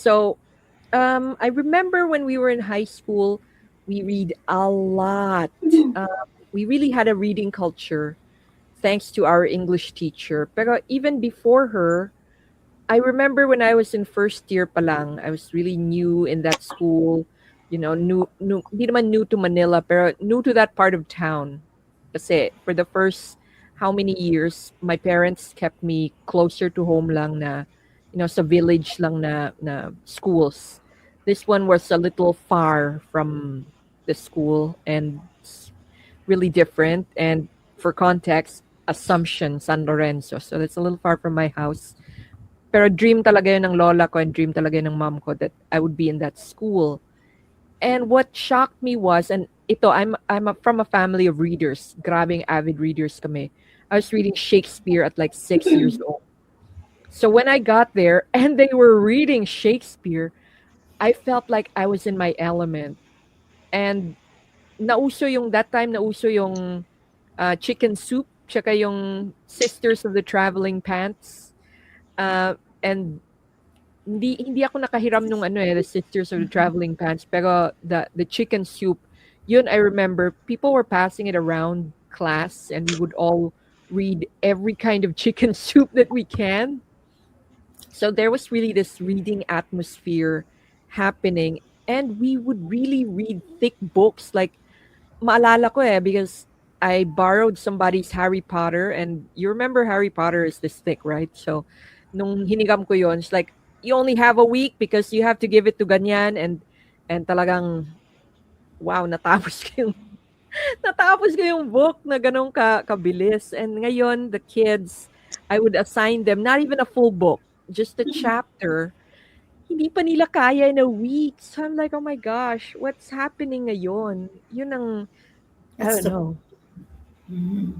So I remember when we were in high school, we read a lot. Uh, we really had a reading culture thanks to our English teacher. Pero even before her, I remember when I was in first year pa lang, I was really new in that school. New, hindi naman new to Manila, pero new to that part of town. Kasi for the first how many years, my parents kept me closer to home lang na, sa village lang na schools. This one was a little far from the school and it's really different. And for context, Assumption, San Lorenzo. So that's a little far from my house. Pero dream talaga yun ng lola ko and dream talaga yun ng mom ko that I would be in that school. And what shocked me was, and ito, from a family of readers. Grabing avid readers kami. I was reading Shakespeare at like 6 years old. So when I got there and they were reading Shakespeare, I felt like I was in my element. And that time nauso yung Chicken Soup, tsaka yung Sisters of the Traveling Pants. And hindi ako nakahiram nung the Sisters of the Traveling Pants, pero the chicken soup, yun I remember people were passing it around class and we would all read every kind of chicken soup that we can. So there was really this reading atmosphere happening and we would really read thick books like maalala ko because I borrowed somebody's Harry Potter and you remember Harry Potter is this thick, right? So nung hinigam ko yon, it's like you only have a week because you have to give it to ganyan and talagang wow, natapos ko yung natapos ko yung book na ganun kabilis. And ngayon the kids, I would assign them not even a full book, just a chapter. Hindi pa nila kaya in a week. So I'm like, oh my gosh, what's happening ngayon? Yun ang I That's don't the know. Mhm.